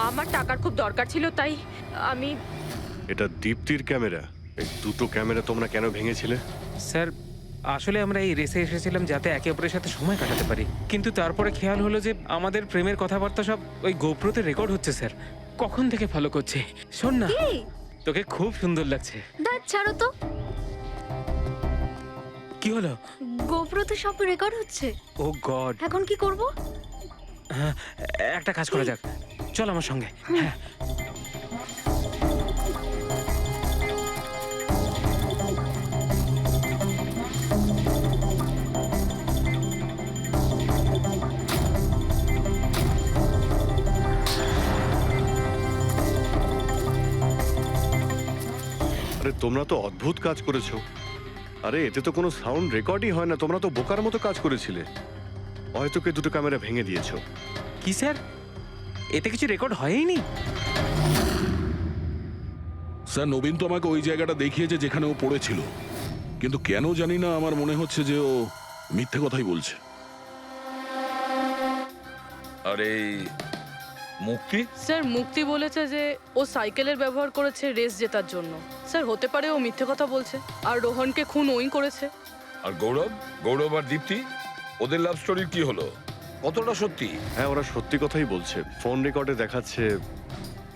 আমার টাকার খুব দরকার ছিল, তাই আমি। এটা দীপ্তির ক্যামেরা। এই দুটো ক্যামেরা তোমরা কেন ভেঙেছিলে? স্যার, আসলে আমরা এই রেসে এসেছিলাম যাতে একে অপরের সাথে সময় কাটাতে পারি, কিন্তু তারপরে খেয়াল হলো যে আমাদের প্রেমের কথাবার্তা সব ওই গোপ্রোতে রেকর্ড হচ্ছে স্যার। কখন থেকে ফলো করছে। শোন না, কি? তোকে খুব সুন্দর লাগছে। দাঁত ছাড়ো তো। কি হলো? গোপ্রোতে সব রেকর্ড হচ্ছে। ও গড। এখন কি করব? একটা কাজ করা যাক, চল আমার সঙ্গে। হ্যাঁ, আরে তোমরা তো অদ্ভুত কাজ করেছো। আরে এতে তো কোনো সাউন্ড রেকর্ডই হয় না, তোমরা তো বোকার মতো কাজ করেছিলে। হয়তো কে দুটো ক্যামেরা ভেঙে দিয়েছো। কি স্যার, এতে কিছু রেকর্ড হয়নি? স্যার, নবীন তো আমাকে ওই জায়গাটা দেখিয়েছে যেখানে ও পড়েছিল, কিন্তু কেন জানি না আমার মনে হচ্ছে যে ও মিথ্যে কথাই বলছে। আরে মুক্তি, স্যার, মুক্তি বলেছে যে ও সাইকেলের ব্যবহার করেছে রেস জেতার জন্য। স্যার, হতে পারে ও মিথ্যে কথা বলছে আর রোহনকে খুন ওই করেছে। আর গৌরব আর দীপ্তি, ওদের লাভ স্টোরির কি হলো? কতটা সত্যি? হ্যাঁ, ওরা সত্যি কথাই বলছে। ফোন রেকর্ডে দেখাচ্ছে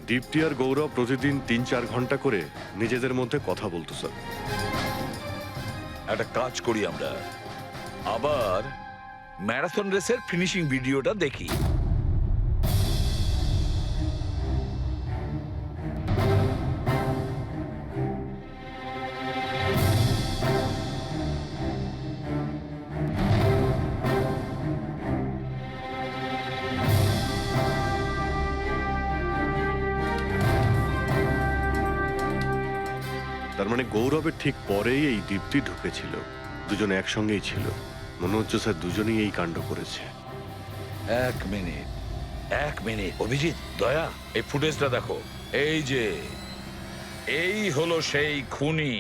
দীপ্তি আর গৌরব প্রতিদিন 3-4 ঘন্টা করে নিজেদের মধ্যে কথা বলতো স্যার। একটা কাজ করি আমরা, আবার ম্যারাথন রেসের ফিনিশিং ভিডিওটা দেখি। তার মানে গৌরবের ঠিক পরেই এই দীপ্তি ঢুকেছিল। দুজনে একসঙ্গেই ছিল। মনে হচ্ছে স্যার দুজনেই এই কাণ্ড করেছে। এক মিনিট অভিজিৎ, দয়া, এই ফুটেজটা দেখো। এই হলো সেই খুনি।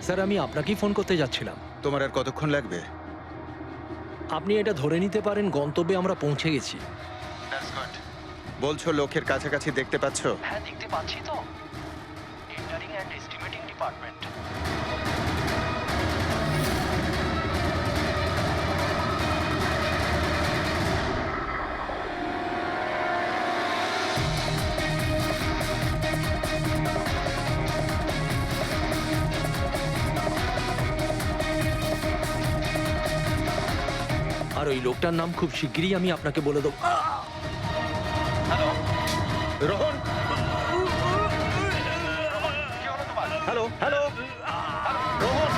স্যার, আমি আপনাকেই ফোন করতে যাচ্ছিলাম। তোমার আর কতক্ষণ লাগবে? আপনি এটা ধরে নিতে পারেন গন্তব্যে আমরা পৌঁছে গেছি। বলছো লোকের কাছাকাছি দেখতে পাচ্ছ? হ্যাঁ, দেখতে পাচ্ছি তো। Tendering and estimating department. আর ওই লোকটার নাম খুব শিগগিরই আমি আপনাকে বলে দেবো। Hello Rohan, hello hello Rohan.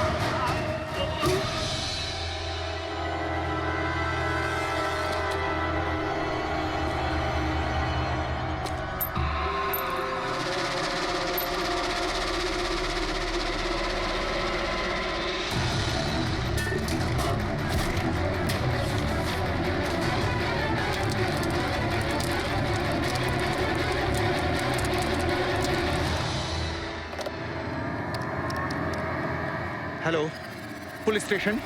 Hello, police station.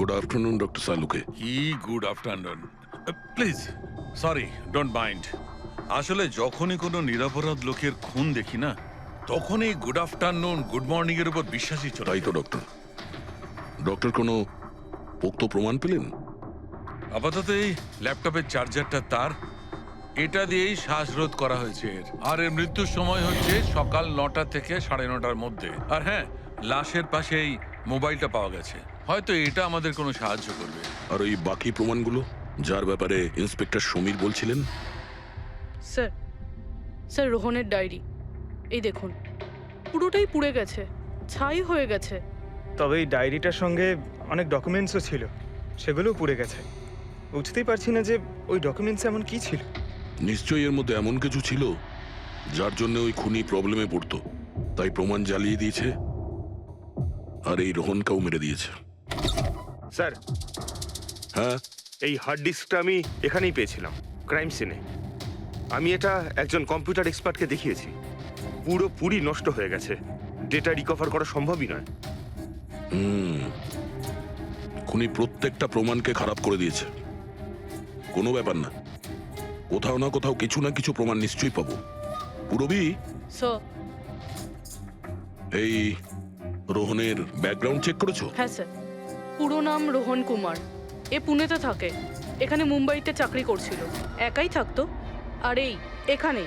Good afternoon doctor Salunke. কি good afternoon. Please sorry, don't mind. আসলে যখনই কোনো নিরপরাধ লোকের খুন দেখি না, তখনই গুড আফটারনুন গুড মর্নিং এর উপর বিশ্বাসই চলে তাই তো যায়। ডক্টর। ডক্টর কোনো পোক্ত প্রমাণ পেলেন? আপাতত এই ল্যাপটপের চার্জারটা তার, এটা দিয়েই শ্বাসরোধ করা হয়েছে এর। আর এর মৃত্যুর সময় হচ্ছে সকাল 9টা থেকে 9:30টার মধ্যে। আর হ্যাঁ, লাশের পাশে এই মোবাইলটা পাওয়া গেছে। হয়তো এটা আমাদের কোনো সাহায্য করবে। আর ওই বাকি প্রমাণগুলো যার ব্যাপারে ইন্সপেক্টর সমীর বলছিলেন? স্যার স্যার রোহনের ডায়েরি এই দেখুন, পুরোটাই পুড়ে গেছে, ছাই হয়ে গেছে। তবে এই ডায়েরিটার সঙ্গে অনেক ডকুমেন্টসও ছিল, সেগুলোও পুড়ে গেছে। বুঝতেই পারছি না যে ওই ডকুমেন্টস এমন কি ছিল। নিশ্চয়ই এর মধ্যে এমন কিছু ছিল যার জন্য ওই খুনি প্রবলেমে পড়তো, তাই প্রমাণ জ্বালিয়ে দিয়েছে আর এই রোহনকেও মেরে দিয়েছে। স্যার, হ্যাঁ, এই হার্ড ডিস্কটা আমি এখানেই পেয়েছিলাম, ক্রাইম সিনে। আমি এটা একজন কম্পিউটার এক্সপার্টকে দেখিয়েছি। পুরোপুরি নষ্ট হয়ে গেছে, ডেটা রিকভার করা সম্ভবই নয়। খুনি প্রত্যেকটা প্রমাণকে খারাপ করে দিয়েছে। কোনো ব্যাপার না, কোথাও না কোথাও কিছু না কিছু প্রমাণ নিশ্চয়ই পাবো। পুরবি, স্যার। এই রোহনের ব্যাকগ্রাউন্ড চেক করেছো? হ্যাঁ স্যার, পুরো নাম রোহন কুমার। এ পুনেতে থাকে, এখানে মুম্বাইতে চাকরি করছিল, একাই থাকতো। আর এখানে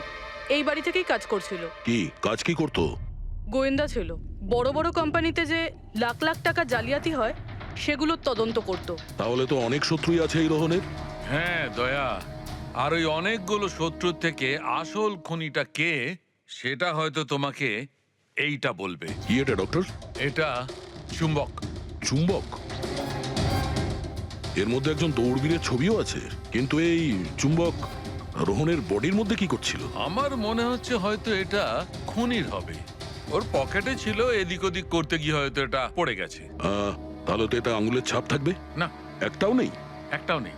এই বাড়ি থেকেই কাজ করছিল। কি কাজ কি করতো? গোয়েন্দা ছিল। বড় বড় কোম্পানিতে যে লাখ লাখ টাকা জালিয়াতি হয় সেগুলোর তদন্ত করতো। তাহলে তো অনেক শত্রুই আছে এই রোহনের। হ্যাঁ দয়া, আর ওই অনেকগুলো শত্রুর থেকে আসল খুনিটা কে সেটা হয়তো তোমাকে এইটা বলবে। কি এটা ডক্টর? এটা চুম্বক। চুম্বক? এর মধ্যে একজন দৌড়বীরের ছবিও আছে, কিন্তু এই চুম্বক রোহনের বডির মধ্যে কি করছিল? আমার মনে হচ্ছে হয়তো এটা খুনির হবে। ওর পকেটে ছিল, এদিক ওদিক করতে গিয়ে হয়তো এটা পড়ে গেছে। তাহলে তো এটা আঙুলের ছাপ থাকবে। না, একটাও নেই। একটাও নেই।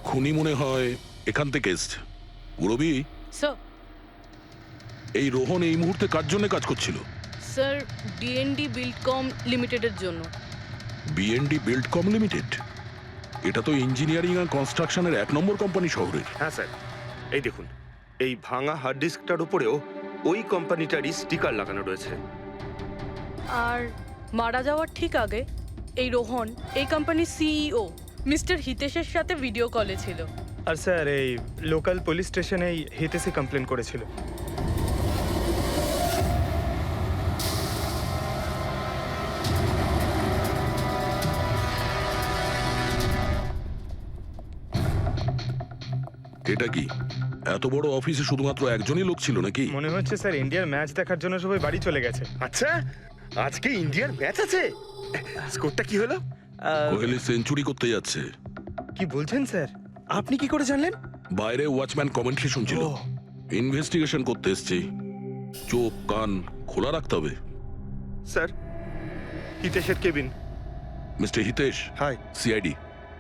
খুনি মনে হয় এখান থেকে এসছে। পুরবি, স্যার। এই রোহন এই মুহূর্তে কার জন্য কাজ করছিল? স্যার, ডিএনডি বিল্ডকম লিমিটেডের জন্য। BND Buildcom limited? এটা তো ইঞ্জিনিয়ারিং আর কনস্ট্রাকশনের 1 নম্বর কোম্পানি শহরের। হ্যাঁ স্যার, এই দেখুন, এই ভাঙা হার্ড ডিস্কটার উপরেও ওই কোম্পানিটারই স্টিকার লাগানো রয়েছে। আর মারা যাওয়ার ঠিক আগে এই রোহন এই কোম্পানির সিইও মিস্টার হিতেশের সাথে ভিডিও কলে ছিল। আর স্যার, এই লোকাল পুলিশ স্টেশনেই হিতেশি কমপ্লেন করেছিল। এটা কি এত বড় অফিসে শুধুমাত্র একজনই লোক ছিল নাকি? মনে হচ্ছে স্যার ইন্ডিয়ার ম্যাচ দেখার জন্য সবাই বাড়ি চলে গেছে। আচ্ছা, আজকে ইন্ডিয়ার ম্যাচ আছে? স্কোরটা কি হলো? কোহলি সেঞ্চুরি করতে যাচ্ছে। কি বলছেন স্যার? আপনি কি করে জানলেন? বাইরে ওয়াচম্যান কমেন্ট্রি শুনছিল। ও। ইনভেস্টিগেশন করতে এসেছি, চোখ কান খোলা রাখতে হবে। স্যার, হিতেশের cabin. Mister Hitesh, hi, CID.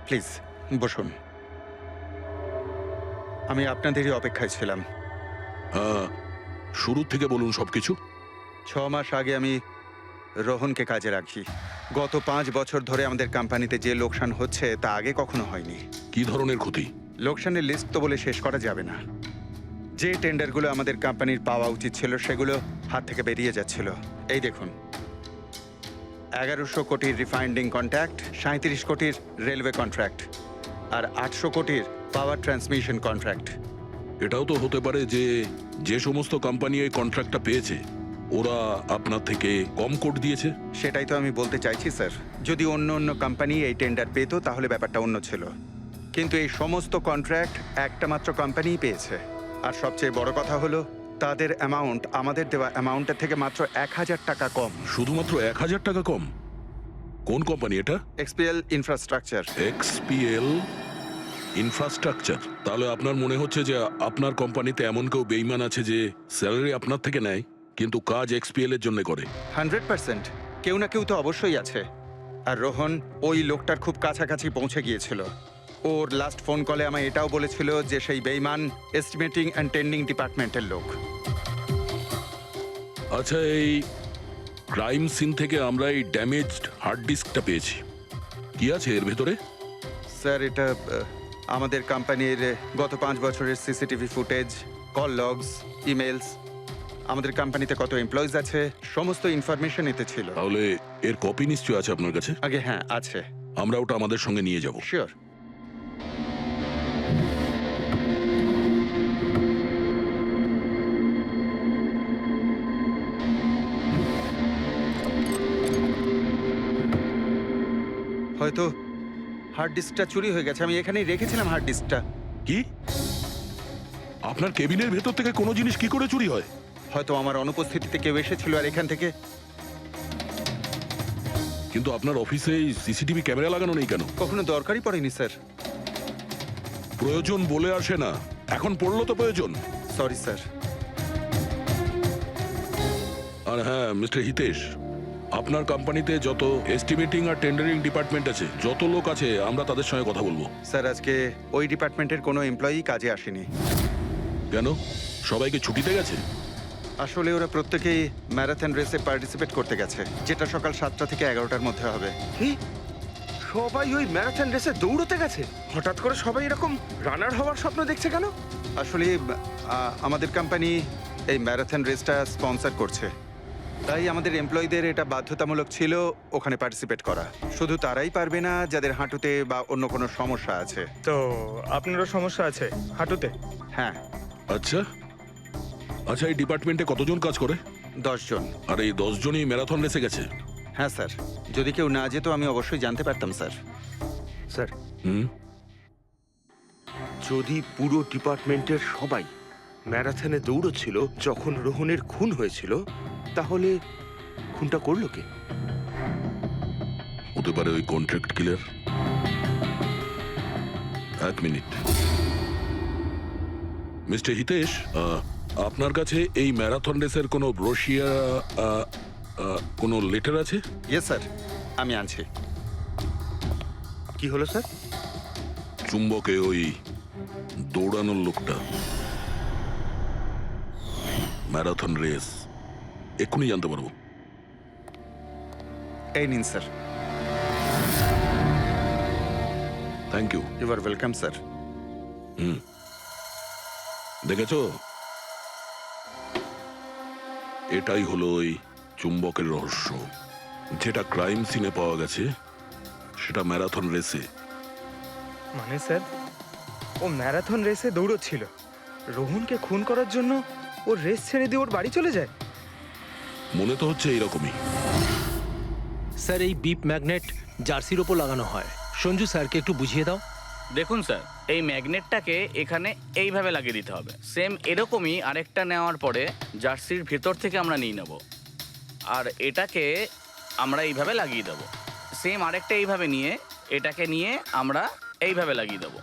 Please বসুন। আমি আপনাদেরই অপেক্ষায় ছিলাম। শুরু থেকে বলুন সবকিছু। 6 মাস আগে আমি রোহনকে কাজে রাখি। গত 5 বছর ধরে আমাদের কোম্পানিতে যে লোকসান হচ্ছে তা আগে কখনো হয়নি। কি ধরনের ক্ষতি? লোকসানের লিস্ট তো বলে শেষ করা যাবে না। যে টেন্ডারগুলো আমাদের কোম্পানির পাওয়া উচিত ছিল সেগুলো হাত থেকে বেরিয়ে যাচ্ছিল। এই দেখুন, 1100 কোটির রিফাইন্ডিং কন্ট্রাক্ট, 37 কোটির রেলওয়ে কন্ট্রাক্ট, আর 800 কোটির পাওয়ার ট্রান্সমিশন কন্ট্রাক্ট। এটাও তো হতে পারে যে যে সমস্ত কোম্পানি এই কন্ট্রাক্টটা পেয়েছে ওরা আপনার থেকে কম কোট দিয়েছে। সেটাই তো আমি বলতে চাইছি স্যার। যদি অন্য অন্য কোম্পানি এই টেন্ডার পেত তাহলে ব্যাপারটা অন্য ছিল, কিন্তু এই সমস্ত কন্ট্রাক্ট একটা মাত্র কোম্পানিই পেয়েছে। আর সবচেয়ে বড় কথা হলো তাদের অ্যামাউন্ট আমাদের দেওয়া অ্যামাউন্টের থেকে মাত্র 1000 টাকা কম। শুধুমাত্র 1000 টাকা কম? কোন কোম্পানি এটা? XPL infrastructure. XPL infrastructure? তাহলে আপনার মনে হচ্ছে যে আপনার কোম্পানিতে এমন কেউ বেইমান আছে যে স্যালারি আপনার থেকে নেয় কিন্তু কাজ এক্সপিএল এর জন্য করে? 100%। কেউ না কেউ তো অবশ্যই আছে। আর রোহন ওই লোকটার খুব কাছাকাছি পৌঁছে গিয়েছিল। ওর লাস্ট ফোন কলে আমায় এটাও বলেছিল যে সেই বেইমান এস্টিমেটিং অ্যান্ড টেন্ডিং ডিপার্টমেন্টের লোক। আচ্ছা, এই ক্রাইম সিন থেকে আমরা এই ড্যামেজড হার্ড ডিস্কটা পেয়েছি। কি আছে এর ভেতরে? স্যার, এটা আমাদের কোম্পানির গত 5 বছরের CCTV footage, call logs, emails, আমাদের কোম্পানিতে কত এমপ্লয়িজ আছে, সমস্ত ইনফরমেশন এতে ছিল। তাহলে এর কপি নিশ্চয়ই আছে আপনার কাছে? আগে হ্যাঁ, আছে। আমরা ওটা আমাদের সঙ্গে নিয়ে যাব। শিওর। হয়তো হার্ড ডিস্কটা চুরি হয়ে গেছে। আমি এখানেই রেখেছিলাম হার্ড ডিস্কটা। কি? আপনার কেবিনের ভেতর থেকে কোনো জিনিস কি করে চুরি হয়? হয়তো আমার অনুপস্থিতিতে কেউ এসেছিল আর এখান থেকে। কিন্তু আপনার অফিসে সিসিটিভি ক্যামেরা লাগানো নেই কেন? কখনো দরকারই পড়েনি স্যার। প্রয়োজন বলে আসে না, এখন পড়লো তো প্রয়োজন। Sorry sir. আর হ্যাঁ, মিস্টার হিতেশ, আপনার কোম্পানিতে যত এস্টিমেটিং আর টেন্ডারিং ডিপার্টমেন্ট আছে, যত লোক আছে, আমরা তাদের সঙ্গে কথা বলবো। স্যার, আজকে ওই ডিপার্টমেন্টের কোনো এমপ্লয়ি কাজে আসেনি। কেন? সবাইকে ছুটিতে গেছে? আসলে ওরা প্রত্যেকেই ম্যারাথন রেসে পার্টিসিপেট করতে গেছে, যেটা সকাল 7টা থেকে 11টার মধ্যে হবে। কি সবাই ওই ম্যারাথন রেসে দৌড়তে গেছে? হঠাৎ করে সবাই এরকম রানার হওয়ার স্বপ্ন দেখছে কেন? আসলে আমাদের কোম্পানি এই ম্যারাথন রেসটা স্পন্সর করছে, তাই আমাদের এমপ্লয়ীদের এটা বাধ্যতামূলক ছিল ওখানে পার্টিসিপেট করা। শুধু তারাই পারবে না যাদের হাঁটুতে বা অন্য কোনো সমস্যা আছে। তো আপনারও সমস্যা আছে হাঁটুতে? হ্যাঁ। আচ্ছা আচ্ছা, এই ডিপার্টমেন্টে কতজন কাজ করে? 10 জন। আর এই 10 জনই ম্যারাথন রেসে গেছে? হ্যাঁ স্যার, যদি কেউ না যেত আমি অবশ্যই জানতে পারতাম স্যার। স্যার, হুম, যদি পুরো ডিপার্টমেন্টের সবাই ম্যারাথনে দৌড়চ্ছিল যখন রোহনের খুন হয়েছিল, তাহলে খুনটা করলো কে? হতে পারে ওই কন্ট্রাক্ট কিলার। 1 মিনিট। মিস্টার হিতেশ, আপনার কাছে এই ম্যারাথন রেসের কোনো ব্রোশিয়া, কোনো লেটার আছে? ইয়েস স্যার, আমি আনছি। কি হলো স্যার? চুম্বকে ওই দৌড়ানোর লোকটা, ম্যারাথন রেস, এক্ষুনি জানতে পারবো। এই নিন sir. Thank you. You are welcome sir. দেখেছো, এটাই হলো ওই চুম্বকের রহস্য। যেটা ক্রাইম সিনে পাওয়া গেছে সেটা ম্যারাথন রেসে। মানে স্যার, ও ম্যারাথন রেসে দৌড়চ্ছিল, রোহনকে খুন করার জন্য ও রেস ছেড়ে দিয়ে ওর বাড়ি চলে যায়। মনে তো হচ্ছে এইরকমই। স্যার, এই বিপ ম্যাগনেট জার্সির ওপর লাগানো হয়। সঞ্জু স্যারকে একটু বুঝিয়ে দাও। দেখুন স্যার, এই ম্যাগনেটটাকে এখানে এইভাবে লাগিয়ে দিতে হবে। সেম এরকমই আরেকটা নেওয়ার পরে জার্সির ভেতর থেকে আমরা নিয়ে নেব, আর এটাকে আমরা এইভাবে লাগিয়ে দেবো। সেম আরেকটা এইভাবে নিয়ে এটাকে নিয়ে আমরা এইভাবে লাগিয়ে দেবো,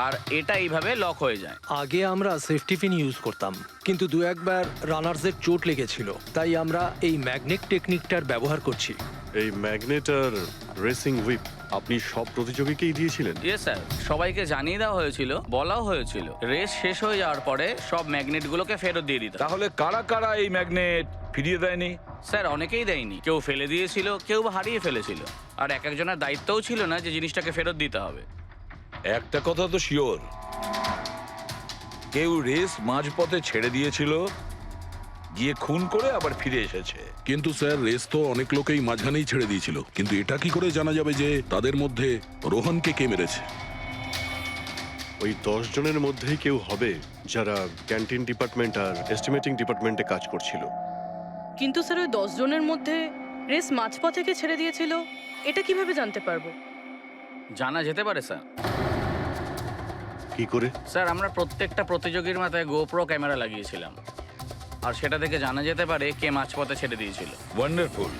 আর এটা এইভাবে লক হয়ে যায়। আগে আমরা সেফটি পিন ইউজ করতাম, কিন্তু 2-1 বার রানার্সের চোট লেগেছিল, তাই আমরা এই ম্যাগনেট টেকনিকটার ব্যবহার করছি। এই ম্যাগনেট আর রেসিং হুইপ আপনি সব প্রতিযোগীকেই দিয়েছিলেন? ইয়েস স্যার, সবাইকে জানিয়ে দেওয়া হয়েছিল, বলাও হয়েছিল রেস শেষ হয়ে যাওয়ার পরে সব ম্যাগনেটগুলোকে ফেরত দিয়ে দিতে। তাহলে কারা কারা এই ম্যাগনেট ফিরিয়ে দেয়নি? স্যার, অনেকেই দেয়নি, কেউ ফেলে দিয়েছিল, কেউ বা হারিয়ে ফেলেছিল, আর এক একজনের দায়িত্বও ছিল না যে জিনিসটাকে ফেরত দিতে হবে। একটা কথা তো শিওর, কেউ রেস মাঝপথে ছেড়ে দিয়েছিল, গিয়ে খুন করে আবার ফিরে এসেছে। কিন্তু স্যার, রেস তো অনেক লোকেই মাঝখানেই ছেড়ে দিয়েছিল, কিন্তু এটা কি করে জানা যাবে যে তাদের মধ্যে রোহনকে কে মেরেছে? ওই 10 জনের মধ্যেই কেউ হবে যারা ক্যান্টিন ডিপার্টমেন্ট আর এস্টিমেটিং ডিপার্টমেন্টে কাজ করছিল। কিন্তু স্যার, ওই 10 জনের মধ্যে রেস মাঝপথ থেকে ছেড়ে দিয়েছিল, এটা কিভাবে জানতে পারবো? জানা যেতে পারে স্যার। কি করে? স্যার, আমরা প্রত্যেকটা প্রতিযোগীর মাথায় গোপ্রো ক্যামেরা লাগিয়েছিলাম, আর সেটা থেকে জানা যেতে পারে কে মাঝপথে ছেড়ে দিয়েছিল। ওয়ান্ডারফুল।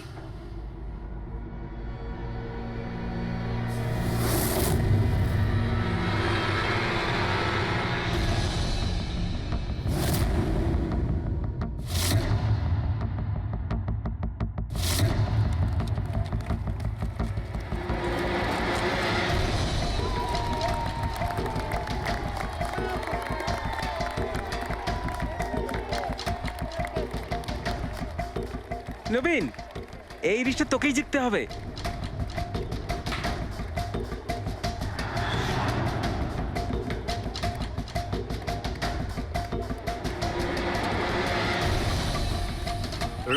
নবীন, এই রেসটা তোকেই জিততে হবে।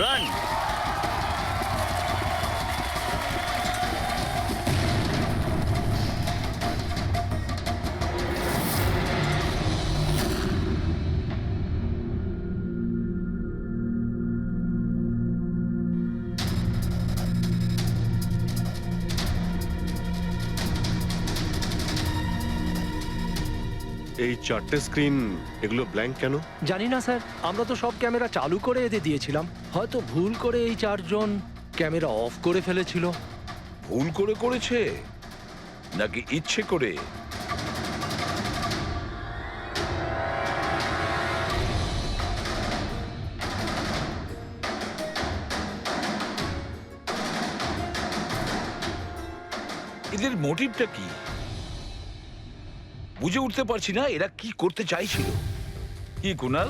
রান। এই চারটে স্ক্রিন এগুলো ব্ল্যাঙ্ক কেন? জানি না স্যার, আমরা তো সব ক্যামেরা চালু করে এদের দিয়েছিলাম। হয়তো ভুল করে এই চারজন ক্যামেরা অফ করে ফেলেছিল। ভুল করে করেছে নাকি ইচ্ছে করে? এদের মোটিভটা কি বুঝে উঠতে পারছি না। এরা কি করতে চাইছিল? কি কুনাল,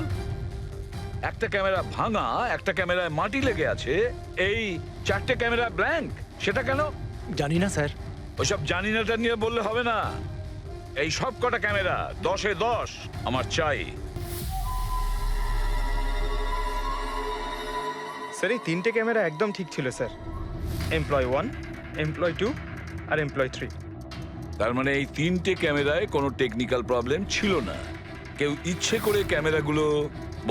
একটা ক্যামেরা ভাঙা, একটা ক্যামেরায় মাটি লেগে আছে, এই চারটে ক্যামেরা ব্ল্যাঙ্ক, সেটা কেন? জানি না স্যার। ওইসব জানি নাটা নিয়ে বললে হবে না। এই সব কটা ক্যামেরা 10-এ 10 আমার চাই। স্যার এই তিনটে ক্যামেরা একদম ঠিক ছিল স্যার। এমপ্লয় 1, এমপ্লয় 2 আর এমপ্লয় 3। তার মানে এই তিনটে ক্যামেরায় কোনো টেকনিক্যাল প্রবলেম ছিল না। কেউ ইচ্ছে করে ক্যামেরাগুলো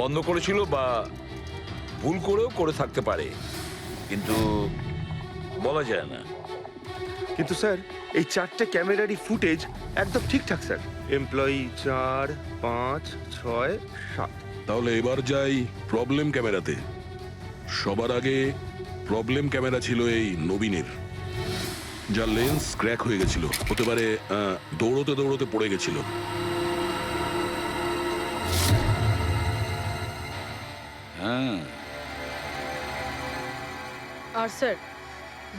বন্ধ করেছিল বা ভুল করেও করে থাকতে পারে, কিন্তু বলা যায় না। কিন্তু স্যার এই চারটে ক্যামেরারই ফুটেজ একদম ঠিকঠাক স্যার। এমপ্লয়ি 4, 5, 6, 7। তাহলে এবার যাই প্রবলেম ক্যামেরাতে। সবার আগে প্রবলেম ক্যামেরা ছিল এই নবীনের, যার লেন্স ক্র্যাক হয়ে গেছিল। হতে পারে দৌড়তে দৌড়তে পড়ে গেছিল। হ্যাঁ, আর স্যার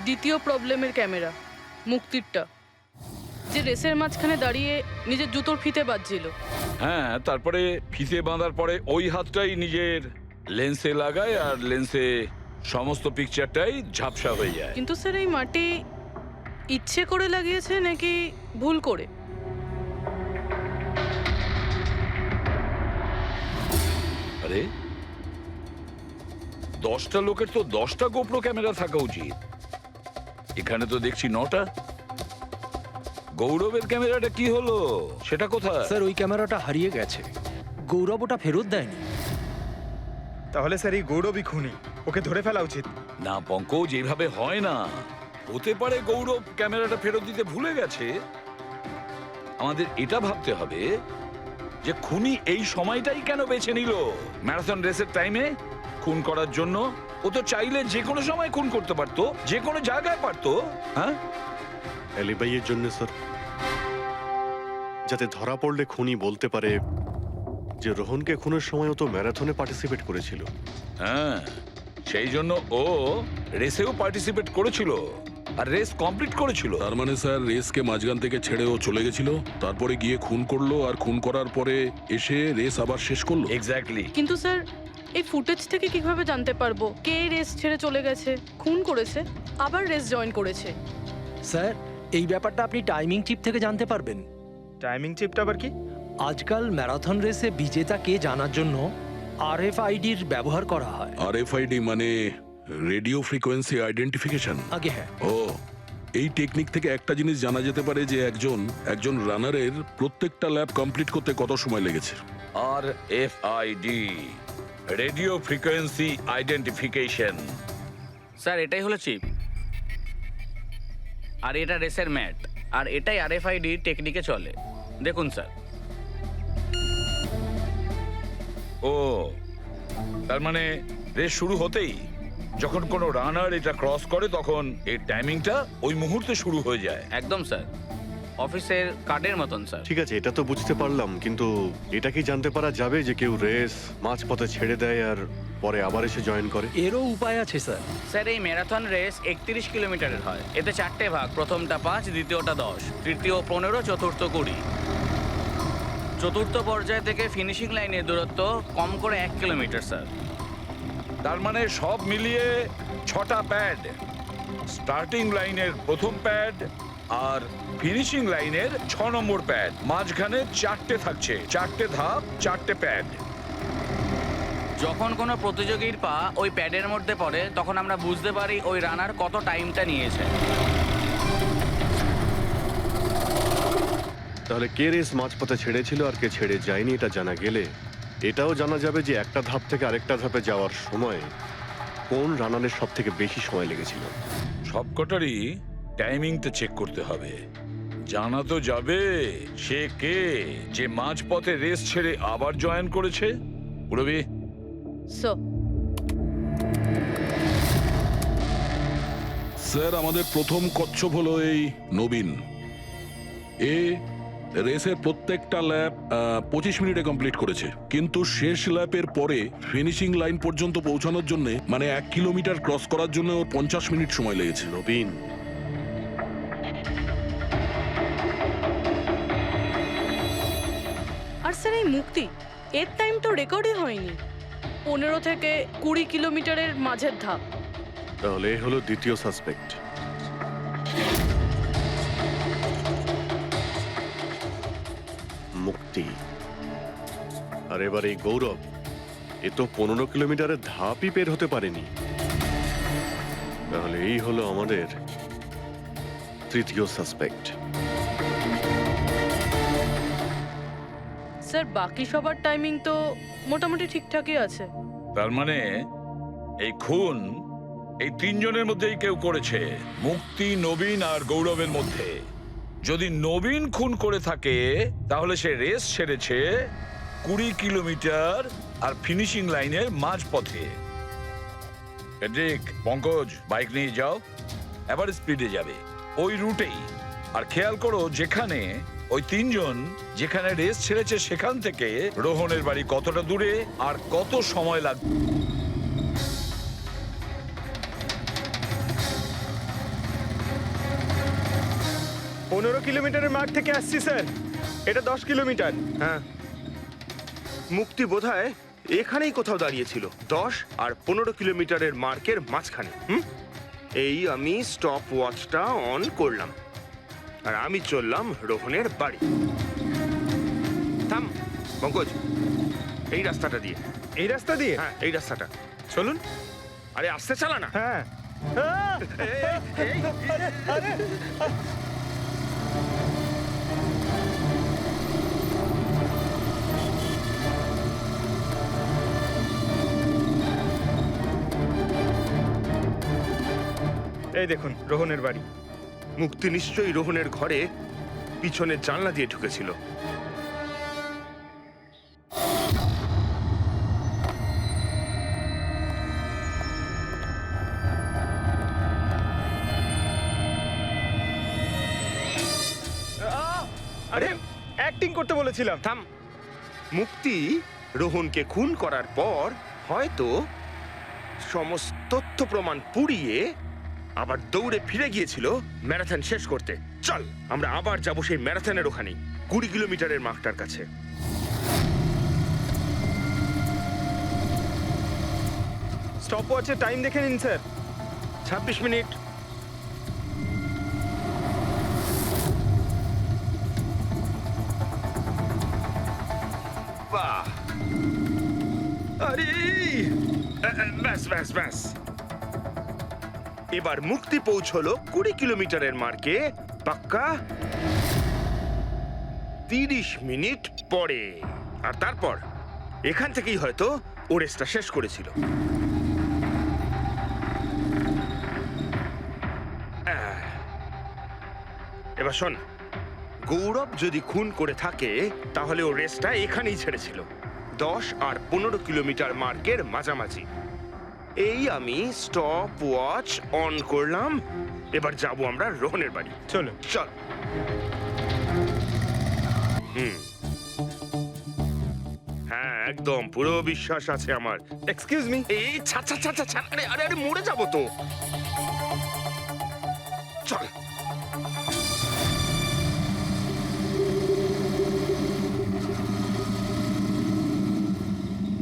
দ্বিতীয় প্রবলেমের ক্যামেরা, মুক্তিরটা, যে রেসের মাঝখানে দাঁড়িয়ে নিজের জুতোর ফিতে বাজছিল। হ্যাঁ, তারপরে ফিতে বাঁধার পরে ওই হাতটাই নিজের লেন্সে লাগায় আর লেন্সে সমস্ত পিকচারটাই ঝাপসা হয়ে যায়। কিন্তু স্যার এই মাটি ইচ্ছে করে লাগিয়েছে নাকি ভুল করে? আরে 10টা লোকের তো 10টা গোপ্রো ক্যামেরা থাকা উচিত, এখানে তো দেখছি 9টা। গৌরবের ক্যামেরাটা কি হলো, সেটা কোথায়? স্যার ওই ক্যামেরাটা হারিয়ে গেছে, গৌরব ওটা ফেরত দেয়নি। তাহলে স্যার এই গৌরবই খুনি, ওকে ধরে ফেলা উচিত। না পঙ্কজ, যেভাবে হয় না। হতে পারে গৌরব ক্যামেরাটা ফেরত দিতে ভুলে গেছে। আমাদের এটা ভাবতে হবে যে খুনি এই সময়টাই কেন বেছে নিল ম্যারাথন রেসের টাইমে খুন করার জন্য। ও তো চাইলে যে কোনো সময় খুন করতে পারতো, যে কোনো জায়গায় পারতো। হ্যাঁ, অ্যালিবাইয়ের জন্য স্যার, যাতে ধরা পড়লে খুনি বলতে পারে যে রোহনকে খুনের সময় ও তো ম্যারাথনে পার্টিসিপেট করেছিল। হ্যাঁ, সেই জন্য ও রেসেও পার্টিসিপেট করেছিল আর রেস কমপ্লিট করেছিল। তার মানে স্যার রেসকে মাঝখান থেকে ছেড়ে ও চলে গেছিল, তারপরে গিয়ে খুন করলো, আর খুন করার পরে এসে রেস আবার শেষ করলো। এক্স্যাক্টলি। কিন্তু স্যার এই ফুটেজ থেকে কিভাবে জানতে পারবো কে রেস ছেড়ে চলে গেছে, খুন করেছে, আবার রেস জয়েন করেছে? স্যার এই ব্যাপারটা আপনি টাইমিং চিপ থেকে জানতে পারবেন। টাইমিং চিপটা আবার কি? আজকাল ম্যারাথন রেসে বিজেতা কে জানার জন্য আরএফআইডির ব্যবহার করা হয়। আরএফআইডি মানে রেডিও ফ্রিকোয়েন্সি আইডেন্টিফিকেশন। আগে হ্যাঁ। ও, এই টেকনিক থেকে একটা জিনিস জানা যেতে পারে যে একজন রানারের প্রত্যেকটা ল্যাব কমপ্লিট করতে কত সময় লেগেছে। RFID, radio frequency identification. Sir এটাই হলো চিপ, আর এটা রেসের ম্যাট, আর এটাই আরএফআইডি টেকনিকে চলে। দেখুন স্যার। ও, তার মানে রেস শুরু হতেই যখন কোনো রানার এটা ক্রস করে তখন এই টাইমিংটা ওই মুহূর্তে শুরু হয়ে যায়। একদম স্যার, অফিসের কার্ডের মতন স্যার। ঠিক আছে, এটা তো বুঝতে পারলাম, কিন্তু এটা কি জানতে পারা যাবে যে কেউ রেস মাঝপথে ছেড়ে দেয় আর পরে আবার এসে জয়েন করে? এরও উপায় আছে স্যার। স্যার এই ম্যারাথন রেস 31 কিলোমিটারের হয়। এতে 4টে ভাগ, প্রথমটা 5, দ্বিতীয়টা 10, তৃতীয় 15, চতুর্থ 20। চতুর্থ পর্যায় থেকে ফিনিশিং লাইনের দূরত্ব কম করে 1 কিলোমিটার স্যার। তার মানে সব মিলিয়ে 6টা প্যাড, স্টার্টিং লাইনের প্রথম প্যাড আর ফিনিশিং লাইনের 6 নম্বর প্যাড, মাঝখানে 4টে থাকছে, 4টে ধাপ, 4টে প্যাড। যখন কোনো প্রতিযোগীর পা ওই প্যাডের মধ্যে পড়ে তখন আমরা বুঝতে পারি ওই রানার কত টাইমটা নিয়েছে। তাহলে কে রেস মাঝপথে ছেড়েছিল আর কে ছেড়ে যায়নি এটা জানা গেলে এটাও জানা যাবে যে একটা ধাপ থেকে আরেকটা ধাপে যাওয়ার সময় কোন রানারের সব থেকে বেশি সময় লেগেছিল। সবকটারই টাইমিংটা চেক করতে হবে। জানা তো যাবে সে কে যে মাঝপথে রেস ছেড়ে আবার জয়েন করেছে। পুরবি, সো স্যার, আমাদের প্রথম কচ্ছপ হলো এই নবীন। এ রেসের প্রত্যেকটা ল্যাপ 25 মিনিটে কমপ্লিট করেছে, কিন্তু শেষ ল্যাপের পরে ফিনিশিং লাইন পর্যন্ত পৌঁছানোর জন্য, মানে 1 কিলোমিটার ক্রস করার জন্য ওর 50 মিনিট সময় লেগেছে। নবীন, আর স্যার এই মুক্তি, এর টাইম তো রেকর্ডই হয়নি। 15 থেকে 20 কিলোমিটারের মাঝের ধাপ। তাহলে এ হলো দ্বিতীয় সাসপেক্ট। মুক্তি। আর এবার এই গৌরব, এ তো 15 কিলোমিটারের ধাপই বের হতে পারেনি। তাহলে এই হলো আমাদের তৃতীয় সাসপেক্ট। স্যার বাকি সবার টাইমিং তো মোটামুটি ঠিকঠাকই আছে। তার মানে এই খুন এই 3 জনের মধ্যেই কেউ করেছে, মুক্তি, নবীন আর গৌরবের মধ্যে। যদি নবীন খুন করে থাকে তাহলে সে রেস ছেড়েছে 20 কিলোমিটার আর ফিনিশিং লাইনের মাঝপথে। পেড্রিক, পঙ্কজ, বাইক নিয়ে যাও, এবার স্পিডে যাবে ওই রুটেই। আর খেয়াল করো যেখানে ওই 3 জন যেখানে রেস ছেড়েছে সেখান থেকে রোহনের বাড়ি কতটা দূরে আর কত সময় লাগবে। 15 কিলোমিটারের মার্ক থেকে আসছি স্যার। এটা 10 কিলোমিটার। হ্যাঁ, মুক্তি বোধহয় এখানেই কোথাও দাঁড়িয়েছিল, 10 আর 15 কিলোমিটারের মার্কের মাঝখানে। এই আমি স্টপ ওয়াচটা অন করলাম আর আমি চললাম রোহনের বাড়ি। থাম পঙ্কজ, এই রাস্তাটা দিয়ে। এই রাস্তা দিয়ে? হ্যাঁ, এই রাস্তাটা চলুন। আরে আস্তে চালা না। হ্যাঁ। এই দেখুন রোহনের বাড়ি। মুক্তি নিশ্চয়ই রোহনের ঘরে পিছনের জানলা দিয়ে ঢুকেছিল। আরে অ্যাক্টিং করতে বলেছিলাম। থাম। মুক্তি রোহনকে খুন করার পর হয়তো সমস্ত তথ্য প্রমাণ পুড়িয়ে আবার দৌড়ে ফিরে গিয়েছিল ম্যারাথন শেষ করতে। চল আমরা আবার যাব সেই ম্যারাথনের ওখানে, 20 কিলোমিটারের মার্কটার কাছে। স্টপ ওয়াচে টাইম দেখে নিন স্যার। 26 মিনিট। বাহ, আরে ব্যাস ব্যাস ব্যাস। এবার মুক্তি পৌঁছলো 20 কিলোমিটারের মার্কে পাক্কা 30 মিনিট পরে। আর তারপর এখান থেকেই হয়তো ও রেসটা শেষ করেছিল। এবার শোন, গৌরব যদি খুন করে থাকে তাহলে ও রেসটা এখানেই ছেড়েছিল, 10 আর 15 কিলোমিটার মার্কের মাঝামাঝি। এই আমি স্টপ ওয়াচ অন করলাম। এবার যাব আমরা রোহনের বাড়ি। চলো চল। হ্যাঁ, একদম পুরো বিশ্বাস আছে আমার। Excuse me. এই ছাড় ছাড় ছাড় ছাড়, আরে আরে আরে মরে যাবো তো। চল।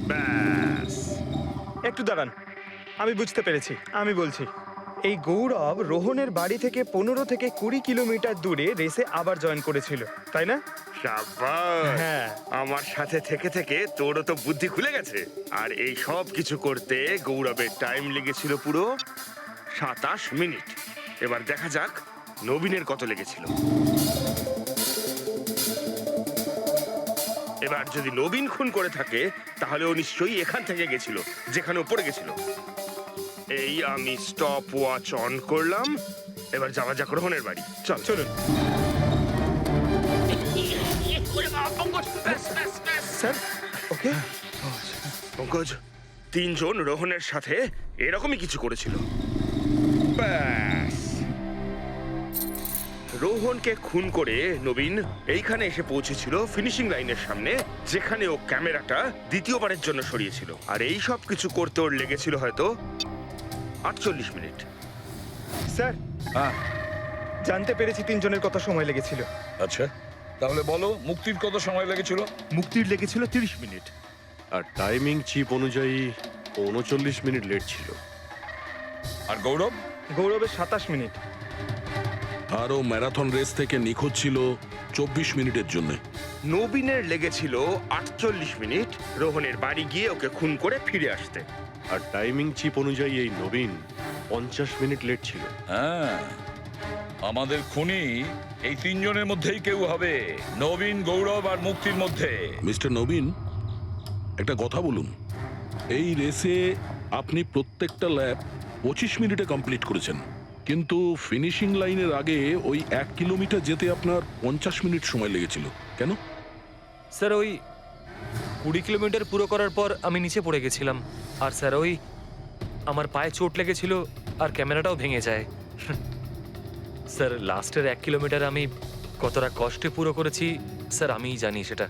ব্যাস। একটু দাঁড়ান। আমি বুঝতে পেরেছি, আমি বলছি। এই গৌরব রোহনের বাড়ি থেকে 15 থেকে 20 কিলোমিটার দূরে রেসে আবার জয়েন করেছিল, তাই না? শাবাশ! হ্যাঁ। আমার সাথে থেকে থেকে তোরও তো বুদ্ধি খুলে গেছে। আর এই সব কিছু করতে গৌরবের টাইম লেগেছিল পুরো 27 মিনিট। এবার দেখা যাক নবীনের কত লেগেছিল। এবার যদি নবীন খুন করে থাকে তাহলে ও নিশ্চয়ই এখান থেকে গেছিল, যেখানে ও পড়ে গেছিল। এই আমি স্টপ ওয়াচ অন করলাম। এবার যাওয়া যাক রোহনের বাড়ি। চল চলুন স্যার। ওকে পঙ্কজ, 3 জন রোহনের সাথে এরকমই কিছু করেছিল। ব্যাস, রোহনকে খুন করে নবীন এইখানে এসে পৌঁছেছিল ফিনিশিং লাইনের সামনে, যেখানে ও ক্যামেরাটা দ্বিতীয়বারের জন্য সরিয়েছিল। আর এই সব কিছু করতে ওর লেগেছিল হয়তো 48 মিনিট। স্যার, জানতে পেরেছি 3 জনের কত সময় লেগেছিল। আচ্ছা, তাহলে বলো মুক্তির কত সময় লেগেছিল? মুক্তির লেগেছিল 30 মিনিট, আর টাইমিং চিপ অনুযায়ী 39 মিনিট লেট ছিল। আর গৌরব? গৌরবের 27 মিনিট। আর ও ম্যারাথন রেস থেকে নিখোঁজ ছিল 24 মিনিটের জন্য। নবীনের লেগেছিল 48 মিনিট রোহনের বাড়ি গিয়ে ওকে খুন করে ফিরে আসতে। আর টাইমিং চিপ অনুযায়ী এই নবীন 50 মিনিট লেট ছিল। হ্যাঁ, আমাদের খুনি এই 3 জনের মধ্যেই কেউ হবে, নবীন, গৌরব আর মুক্তির মধ্যে। মিস্টার নবীন, একটা কথা বলুন। এই রেসে আপনি প্রত্যেকটা ল্যাপ 25 মিনিটে কমপ্লিট করেছেন, কিন্তু ফিনিশিং লাইনের আগে ওই 1 কিলোমিটার যেতে আপনার 50 মিনিট সময় লেগেছিল। কেন? স্যার, ওই 20 কিলোমিটার পুরো করার পর আমি নিচে পড়ে গেছিলাম। আর স্যার, ওই আমার পায়ে চোট লেগেছিল আর ক্যামেরাটাও ভেঙে যায়। স্যার, লাস্টের 1 কিলোমিটার আমি কতটা কষ্টে পুরো করেছি স্যার আমিই জানি সেটা।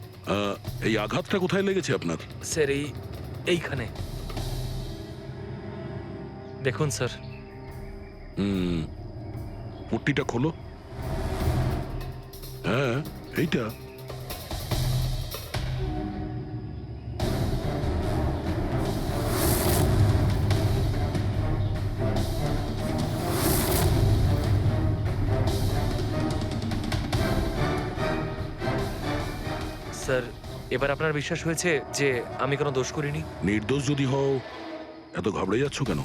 এই আঘাতটা কোথায় লেগেছে আপনার? স্যার, এইখানে দেখুন স্যার। পট্টিটা খোলো। হ্যাঁ, এইটা। স্যার, এবার আপনার বিশ্বাস হয়েছে যে আমি কোনো দোষ করিনি? নির্দোষ যদি হও, এত ঘাবড়ে যাচ্ছ কেন?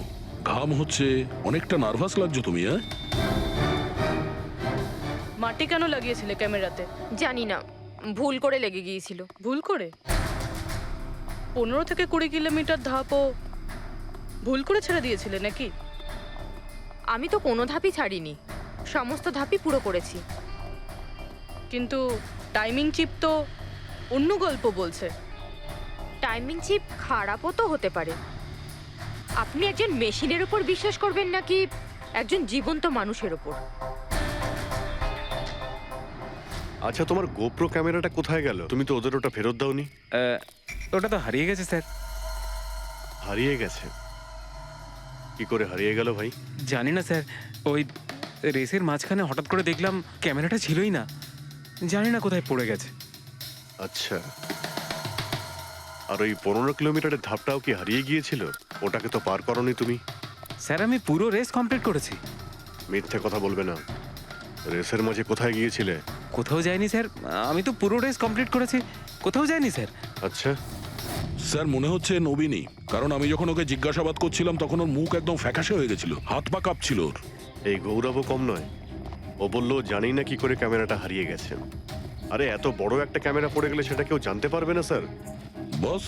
ঘাম হচ্ছে, অনেকটা নার্ভাস লাগছো তুমি। হ্যাঁ, মাটি কেন লাগিয়েছিলে ক্যামেরাতে? জানি না, ভুল করে লেগে গিয়েছিল। ভুল করে? 15 থেকে 20 কিলোমিটার ধাপও ভুল করে ছেড়ে দিয়েছিলে নাকি? আমি তো কোনো ধাপই ছাড়িনি, সমস্ত ধাপই পুরো করেছি। কিন্তু টাইমিং চিপ তো অন্য গল্প বলছে। টাইমিং চিপ খারাপও তো হতে পারে। আপনি একজন মেশিনের উপর বিশ্বাস করবেন নাকি একজন জীবন্ত মানুষের উপর? আচ্ছা, তোমার গোপ্রো ক্যামেরাটা কোথায় গেল? তুমি তো ওদের ওটা ফেরত দাওনি। ওটা তো হারিয়ে গেছে স্যার। হারিয়ে গেছে? কি করে হারিয়ে গেল ভাই? জানি না স্যার, ওই রেসের মাঝখানে হঠাৎ করে দেখলাম ক্যামেরাটা ছিলই না। জানি না কোথায় পড়ে গেছে। আচ্ছা, আর ওই 15 কিলোমিটারের ধাপটাও কি হারিয়ে গিয়েছিল? ওটাকে তো পার করনি তুমি। স্যার, আমি পুরো রেস কমপ্লিট করেছি। মিথ্যে কথা বলবে না। রেসের মাঝে কোথায় গিয়েছিলে? কোথাও যায়নি স্যার, আমি তো পুরো রেস কমপ্লিট করেছি, কোথাও যায়নি স্যার। আচ্ছা, স্যার মনে হচ্ছে নবীনই, কারণ আমি যখন ওকে জিজ্ঞাসাবাদ করছিলাম তখন ওর মুখ একদম ফ্যাকাশে হয়ে গেছিল, হাত পা কাঁপছিল ওর। এই গৌরবও কম নয়। ও বললো জানি না কি করে ক্যামেরাটা হারিয়ে গেছে। আরে এত বড় একটা ক্যামেরা পড়ে গেলে সেটা কেউ জানতে পারবে না স্যার। বস,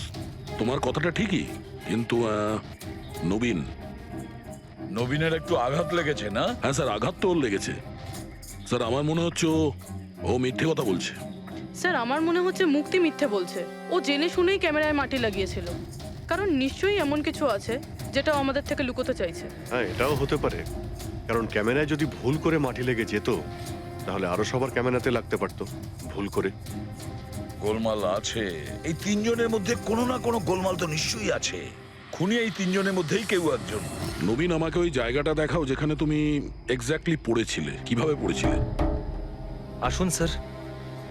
তোমার কথাটা ঠিকই, কিন্তু নবীন। নবীনের একটু আঘাত লেগেছে না? হ্যাঁ স্যার, আঘাত তো ওর লেগেছে। স্যার, আমার মনে হচ্ছে ও মিথ্যে কথা বলছে। স্যার, আমার মনে হচ্ছে মুক্তি মিথ্যে বলছে। ও জেনে শুনেই ক্যামেরায় মাটি লাগিয়েছিল, কারণ নিশ্চয়ই এমন কিছু আছে যেটা ও আমাদের থেকে লুকোতে চাইছে। হ্যাঁ, এটাও হতে পারে, কারণ ক্যামেরায় যদি ভুল করে মাটি লেগে যেত তাহলে আরো সবার ক্যামেরাতে লাগতে পারতো ভুল করে। গোলমাল আছে এই 3 জনের মধ্যে, কোনো না কোনো গোলমাল তো নিশ্চয়ই আছে। খুনি এই 3 জনের মধ্যেই কেউ একজন। নবীন, আমাকে ওই জায়গাটা দেখাও যেখানে তুমি এক্স্যাক্টলি পড়েছিলে। কিভাবে পড়েছিলে? আসুন স্যার।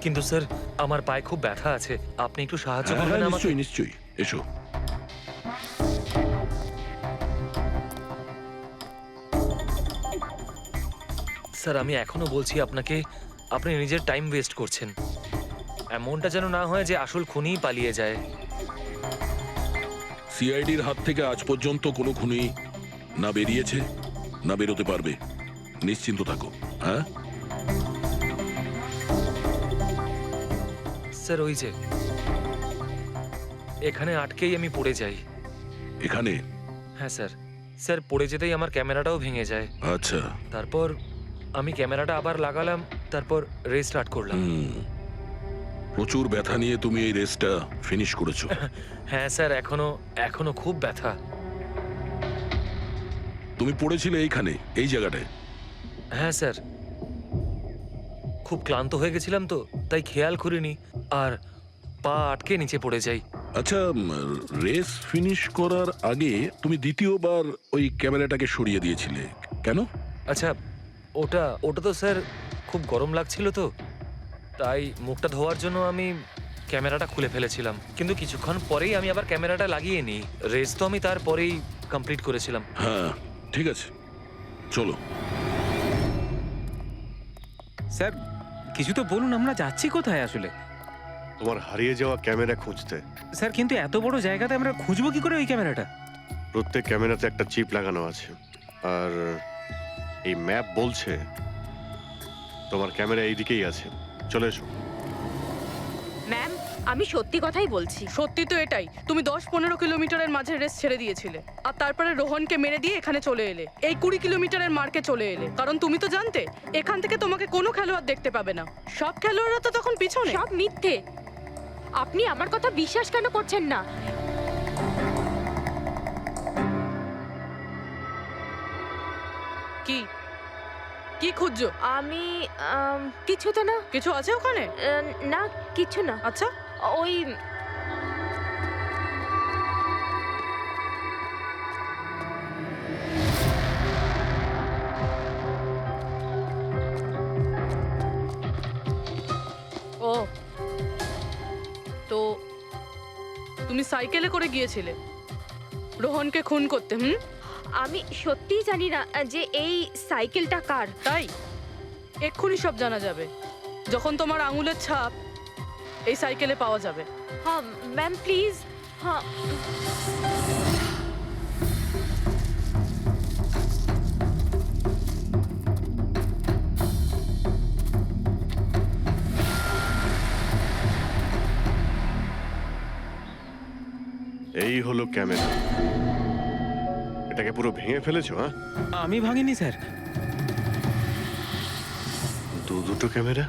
কিন্তু স্যার, আমার পায়ে খুব ব্যথা আছে, আপনি একটু সাহায্য করবেন আমাকে? নিশ্চয়ই নিশ্চয়ই, এসো। স্যার আমি এখনো বলছি আপনাকে, আপনি নিজের টাইম ওয়েস্ট করছেন। এমনটা যেন না হয় যে আসল খুনিই পালিয়ে যায়। সিআইডির হাত থেকে আজ পর্যন্ত কোনো খুনি না বেরিয়েছে না বেরোতে পারবে, নিশ্চিন্ত থাকো। হ্যাঁ স্যার ওই যে এখানে আটকেই আমি পড়ে যাই। এখানে? হ্যাঁ স্যার, স্যার পড়ে যেতেই আমার ক্যামেরাটাও ভেঙে যায়। আচ্ছা। তারপর আমি ক্যামেরাটা আবার লাগালাম, তারপর রেস স্টার্ট করলাম। প্রচুর ব্যথা নিয়ে তুমি এই রেসটা ফিনিশ করেছো। হ্যাঁ স্যার, এখনো খুব ব্যথা। তুমি পড়েছিলে এইখানে, এই জায়গাটায়? হ্যাঁ স্যার, খুব ক্লান্ত হয়ে গেছিলাম তো, তাই খেয়াল করিনি আর পা আটকে নিচে পড়ে যাই। আচ্ছা, রেস ফিনিশ করার আগে তুমি দ্বিতীয়বার ওই ক্যামেরাটাকে সরিয়ে দিয়েছিলে কেন? আচ্ছা, ওটা তো স্যার খুব গরম লাগছিল তো, তাই মুখটা ধোয়ার জন্য আমি ক্যামেরাটা খুলে ফেলেছিলাম। কিন্তু কিছুক্ষণ পরেই আমি আবার ক্যামেরাটা লাগিয়ে নিই। রেস তো আমি তারপরেই কমপ্লিট করেছিলাম। হ্যাঁ ঠিক আছে, চলো। স্যার কিছু তো বলুন, আমরা যাচ্ছি কোথায় আসলে? তোমার হারিয়ে যাওয়া ক্যামেরা খুঁজতে। স্যার কিন্তু এত বড় জায়গাতে আমরা খুঁজবো কি করে ওই ক্যামেরাটা? প্রত্যেক ক্যামেরাতে একটা চিপ লাগানো আছে, আর এই ম্যাপ বলছে তোমার ক্যামেরা এইদিকেই আছে। চলে এসো। ম্যাম, আমি সত্যি কথাই বলছি। সত্যি তো এটাই, তুমি 10-15 কিলোমিটারের মাঝে রেস ছেড়ে দিয়েছিলে, আর তারপরে রোহনকে মেরে দিয়ে এখানে চলে এলে, এই 20 কিলোমিটারের মার্কে চলে এলে। কারণ তুমি তো জানতে এখান থেকে তোমাকে কোনো খেলোয়াড় দেখতে পাবে না। সব খেলোয়াড়রা তো তখন পিছনে। সব মিথ্যে। আপনি আমার কথা বিশ্বাস কেন করছেন না? কি কি খুঁজছো? আমি কিছু তো না। কিছু আছে ওখানে? না, কিছু না। আচ্ছা, ওই ও তো তুমি সাইকেলে করে গিয়েছিলে রোহনকে খুন করতে? আমি সত্যিই জানি না যে এই সাইকেলটা কার। তাই এক্ষুনি সব জানা যাবে যখন তোমার আঙুলের ছাপ এই সাইকেলে পাওয়া যাবে। হ্যাঁ ম্যাম, প্লিজ। হ্যাঁ, এই হলো ক্যামেরা। এটাকে পুরো ভেঙে ফেলেছো? হ্যাঁ, আমি ভাঙিনি স্যার। দুটো ক্যামেরা।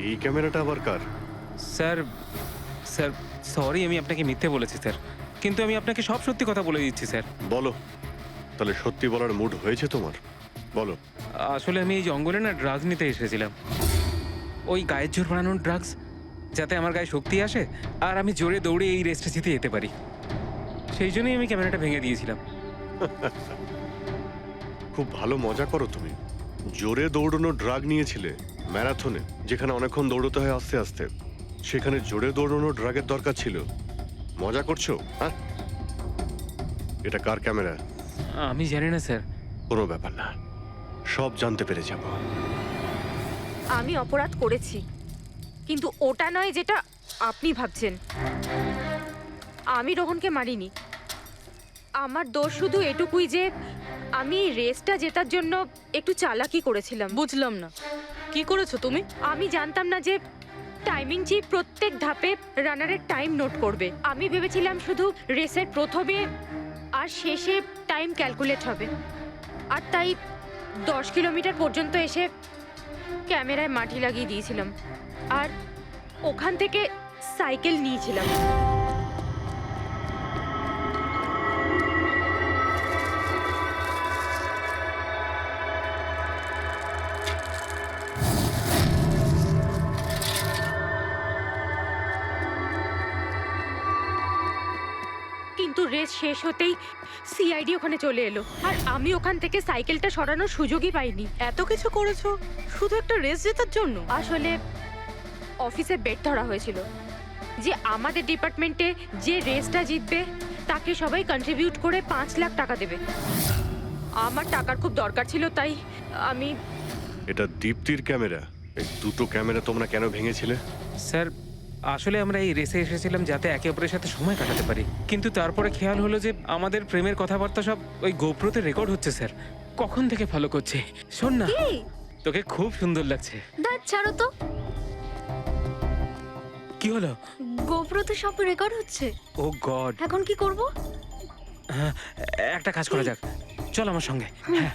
এই ক্যামেরাটা আবার কার? স্যার স্যার সরি, আমি আপনাকে মিথ্যে বলেছি স্যার, কিন্তু আমি আপনাকে সব সত্যি কথা বলে দিচ্ছি স্যার। বলো, তাহলে সত্যি বলার মুড হয়েছে তোমার? বলো। আসলে আমি এই জঙ্গলে না ড্রাগস নিতে এসেছিলাম, ওই গায়ের জোর বানানোর ড্রাগস, যাতে আমার গায়ে শক্তি আসে আর আমি জোরে দৌড়ে এই রেসটা জিতে যেতে পারি। সেই জন্যই আমি ক্যামেরাটা ভেঙে দিয়েছিলাম। খুব ভালো মজা করো তুমি। জোরে দৌড়ানো ড্রাগ নিয়েছিলে ম্যারাথনে, যেখানে অনেকক্ষণ দৌড়তে হয় আস্তে আস্তে, সেখানে জোরে দৌড়ানো ড্রাগের দরকার ছিল। মজা করছো? হ্যাঁ, এটা কার ক্যামেরা? আমি জানি না স্যার। কোনো ব্যাপার না, সব জানতে পেরে যাব। আমি অপরাধ করেছি, কিন্তু ওটা নয় যেটা আপনি ভাবছেন। আমি রোহনকে মারিনি। আমার দোষ শুধু এটুকুই যে আমি রেসটা জেতার জন্য একটু চালাকি করেছিলাম। বুঝলাম না, কি করেছো তুমি? আমি জানতাম না যে টাইমিং চিপ প্রত্যেক ধাপে রানারের টাইম নোট করবে। আমি ভেবেছিলাম শুধু রেসের প্রথমে আর শেষে টাইম ক্যালকুলেট হবে, আর তাই 10 কিলোমিটার পর্যন্ত এসে ক্যামেরায় মাটি লাগিয়ে দিয়েছিলাম, আর ওখান থেকে সাইকেল নিয়েছিলাম। কিন্তু রেস শেষ হতেই সিআইডি ওখানে চলে এলো, আর আমি ওখান থেকে সাইকেলটা সরানোর সুযোগই পাইনি। এত কিছু করেছো শুধু একটা রেস জেতার জন্য? আসলে অফিসে বেট ধরা হয়েছিল যে আমাদের ডিপার্টমেন্টে যে রেসটা জিতবে তাকে সবাই কন্ট্রিবিউট করে 5 লাখ টাকা দেবে। আমার টাকার খুব দরকার ছিল, তাই আমি এটা দীপ্তির ক্যামেরা। এই দুটো ক্যামেরা তোমরা কেন ভেঙেছিলে? স্যার আসলে আমরা এই রেসে এসেছিলাম যাতে একে অপরের সাথে সময় কাটাতে পারি, কিন্তু তারপরে খেয়াল হলো যে আমাদের প্রেমের কথাবার্তা সব ওই গোপ্রোতে রেকর্ড হচ্ছে স্যার। কখন থেকে ফলো করছে। শোন না, তোকে খুব সুন্দর লাগছে। দাঁত ছাড়ো তো, কি হলো? গোপ্রো তো সব রেকর্ড হচ্ছে। ও গড, এখন কি করব? একটা কাজ করা যাক, চল আমার সঙ্গে। হ্যাঁ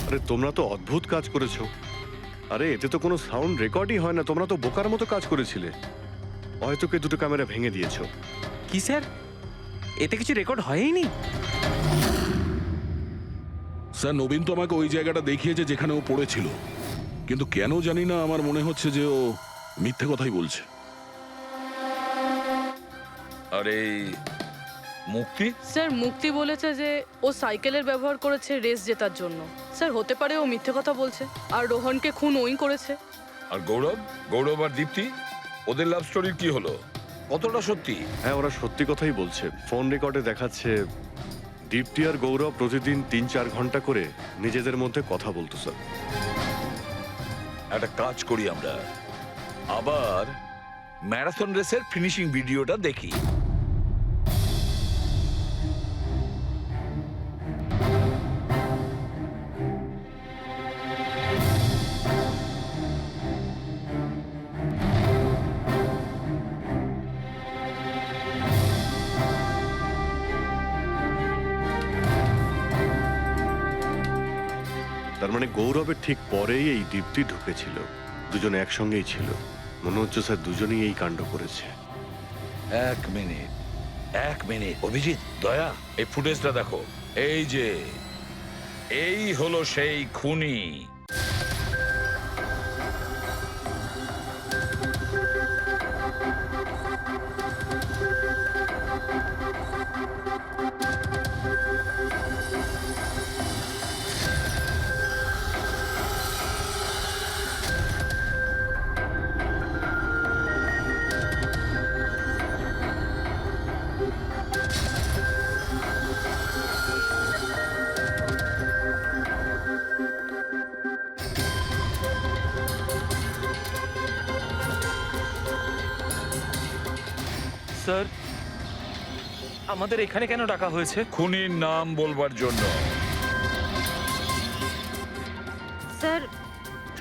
আরে তোমরা তো অদ্ভুত কাজ করেছো। আরে এতে তো কোনো সাউন্ড রেকর্ডই হয় না, তোমরা তো বোকার মতো কাজ করেছিলে। হয়তো কে দুটো ক্যামেরা ভেঙে দিয়েছো। কি স্যার, এতে কিছু রেকর্ড হয়নি? স্যার নবীন তো আমাকে ওই জায়গাটা দেখিয়েছে যেখানে ও পড়েছিল, কিন্তু কেন জানি না আমার মনে হচ্ছে যে ও মিথ্যে কথাই বলছে। আরে মুক্তি, স্যার মুক্তি বলেছে যে ও সাইকেলের ব্যবহার করেছে রেস জেতার জন্য। স্যার হতে পারে ও মিথ্যে কথা বলছে, আর রোহনকে খুন ওই করেছে। আর গৌরব আর দীপ্তি, ওদের লাভ স্টোরির কি হলো? কতটা সত্যি? হ্যাঁ, ওরা সত্যি কথাই বলছে। ফোন রেকর্ডে দেখাচ্ছে দীপ্তি আর গৌরব প্রতিদিন 3-4 ঘন্টা করে নিজেদের মধ্যে কথা বলতো স্যার। একটা কাজ করি আমরা, আবার ম্যারাথন রেসের ফিনিশিং ভিডিওটা দেখি। তার মানে গৌরবের ঠিক পরেই এই দীপ্তি ঢুকেছিল। দুজনে একসঙ্গেই ছিল। মনে হচ্ছে স্যার দুজনেই এই কাণ্ড করেছে। এক মিনিট অভিজিৎ, দয়া, এই ফুটেজটা দেখো। এই যে এই হলো সেই খুনি। স্যার আমাদের এখানে কেন ডাকা হয়েছে? খুনির নাম বলবার জন্য। স্যার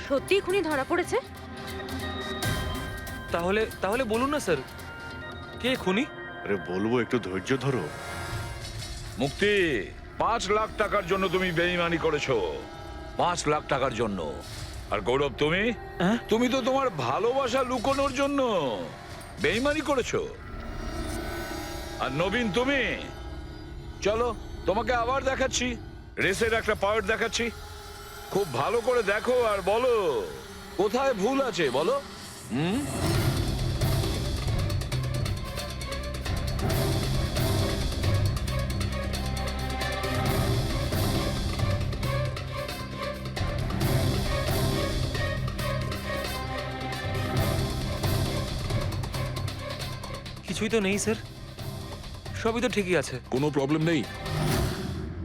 সত্যি খুনি ধরা পড়েছে? তাহলে তাহলে বলুন না স্যার, কে খুনি? আরে বলবো, একটু ধৈর্য ধরো। মুক্তি, 5 লাখ টাকার জন্য তুমি বেইমানি করেছো। 5 লাখ টাকার জন্য। আর গৌরব তুমি, তুমি তো তোমার ভালোবাসা লুকোনোর জন্য বেইমানি করেছো। আর নবীন তুমি, চলো তোমাকে আবার দেখাচ্ছি, রেসের একটা পাওয়ার দেখাচ্ছি। খুব ভালো করে দেখো আর বলো কোথায় ভুল আছে, বলো। কিছুই তো নেই স্যার, সবই তো ঠিকই আছে। কোনো প্রবলেম নেই।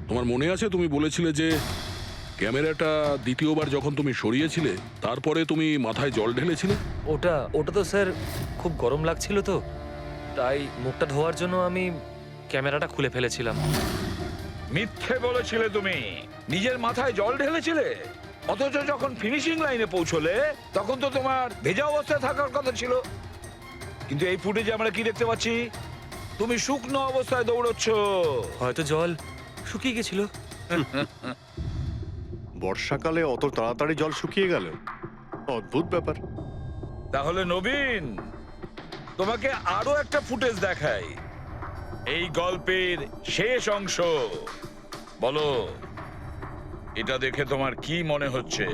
তোমার মনে আছে তুমি বলেছিলে যে ক্যামেরাটা দ্বিতীয়বার যখন তুমি সরিয়েছিলে তারপরে তুমি মাথায় জল ঢেলেছিলে? ওটা তো স্যার খুব গরম লাগছিল, তো তাই মুখটা ধোয়ার জন্য আমি ক্যামেরাটা খুলে ফেলেছিলাম। মিথ্যে বলেছিলে তুমি, নিজের মাথায় জল ঢেলেছিলে। অথচ যখন ফিনিশিং লাইনে পৌঁছলে তখন তো তোমার ভেজা অবস্থায় থাকার কথা ছিল। কিন্তু এই ফুটেজে আমরা কি দেখতে পাচ্ছি? তুমি শুকনো অবস্থায় দৌড়চ্ছ। হয়তো জল শুকিয়ে গেছিল। বর্ষাকালে অত তাড়াতাড়ি জল শুকিয়ে গেল, অদ্ভুত ব্যাপার। তাহলে নবীন, তোমাকে আরো একটা ফুটেজ দেখাই, এই গল্পের শেষ অংশ। বলো, এটা দেখে তোমার কি মনে হচ্ছে?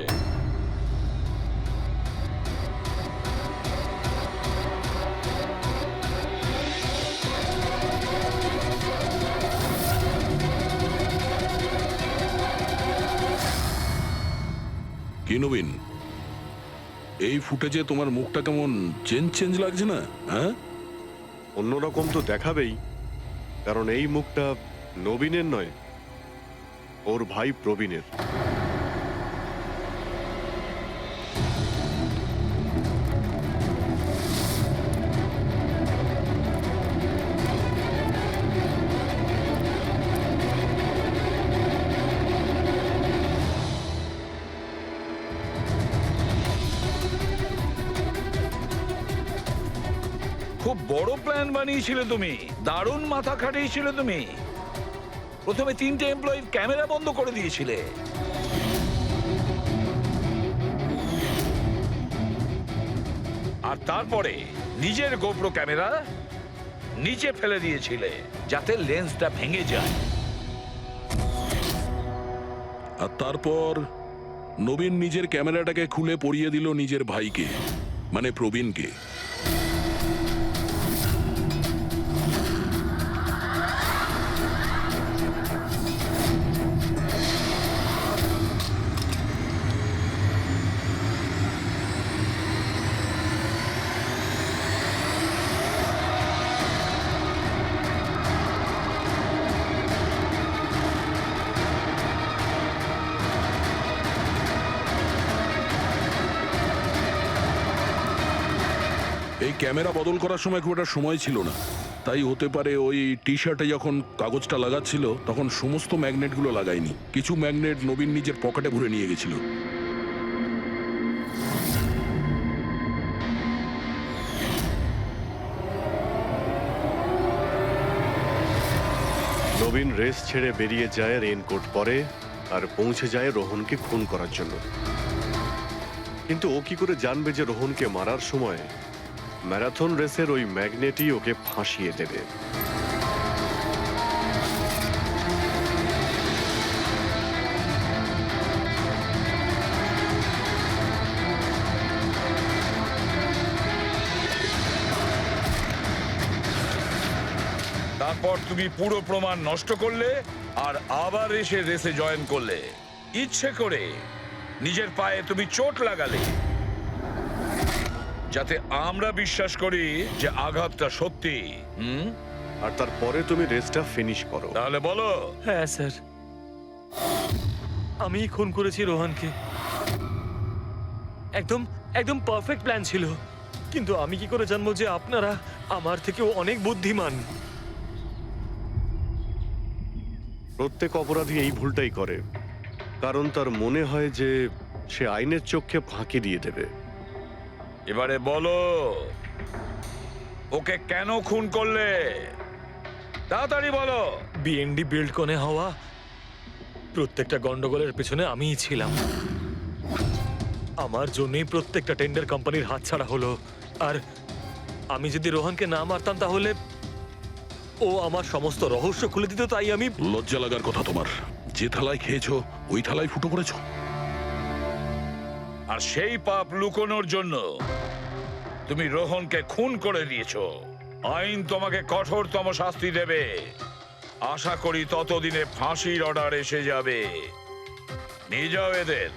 কি নবীন, এই ফুটেজে তোমার মুখটা কেমন চেঞ্জ লাগছে না? হ্যাঁ, অন্যরকম তো দেখাবেই, কারণ এই মুখটা নবীনের নয়, ওর ভাই প্রবীণের। খুব বড় প্ল্যান বানিয়েছিলে তুমি, দারুণ মাথা খাটিয়েছিলে তুমি। প্রথমে 3টে এমপ্লয়ির ক্যামেরা বন্ধ করে দিয়েছিলে, আর তারপরে নিজের গোপ্রো ক্যামেরা নিচে ফেলে দিয়েছিলে যাতে লেন্সটা ভেঙে যায়। আর তারপর নবীন নিজের ক্যামেরাটাকে খুলে পরিয়ে দিল নিজের ভাইকে, মানে প্রবীণকে। এই ক্যামেরা বদল করার সময় খুব একটা সময় ছিল না, তাই হতে পারে ওই টি শার্টে যখন কাগজটা লাগাচ্ছিল তখন সমস্ত ম্যাগনেটগুলো লাগায়নি, কিছু ম্যাগনেট নবীন নিজের পকেটে ভরে নিয়ে গেছিল। নবীন রেস ছেড়ে বেরিয়ে যায় রেইনকোট পরে আর পৌঁছে যায় রোহনকে খুন করার জন্য। কিন্তু ও কি করে জানবে যে রোহনকে মারার সময় ম্যারাথন রেসের ওই ম্যাগনেটই ওকে ফাঁসিয়ে দেবে? তারপর তুমি পুরো প্রমাণ নষ্ট করলে আর আবার এসে রেসে জয়েন করলে। ইচ্ছে করে নিজের পায়ে তুমি চোট লাগালে যাতে আমরা বিশ্বাস করি যে আঘাতটা সত্যি। আর তারপরে তুমি রেসটা ফিনিশ করো। তাহলে বলো। হ্যাঁ স্যার, আমি খুন করেছি রোহনকে। একদম একদম পারফেক্ট প্ল্যান ছিল, কিন্তু আমি কি করে জানবো যে আপনারা আমার থেকেও অনেক বুদ্ধিমান? প্রত্যেক অপরাধী এই ভুলটাই করে, কারণ তার মনে হয় যে সে আইনের চোখে ফাঁকি দিয়ে দেবে। এবারে বলো, ওকে কেন খুন করলে? তাড়াতাড়ি বলো। বিএনডি বিল্ডকনে হওয়া প্রত্যেকটা গন্ডগোলের পেছনে আমিই ছিলাম। আমার জন্যই প্রত্যেকটা টেন্ডার কোম্পানির হাতছাড়া হলো। আর আমি যদি রোহনকে না মারতাম তাহলে ও আমার সমস্ত রহস্য খুলে দিত। তাই আমি... লজ্জা লাগার কথা তোমার, যে থালায় খেয়েছো ওই থালায় ফুটো করেছো। আর সেই পাপ লুকোনোর জন্য তুমি রোহনকে খুন করে দিয়েছো। আইন তোমাকে কঠোরতম শাস্তি দেবে। আশা করি ততদিনে ফাঁসির অর্ডার এসে যাবে। নিয়ে যাও এদের।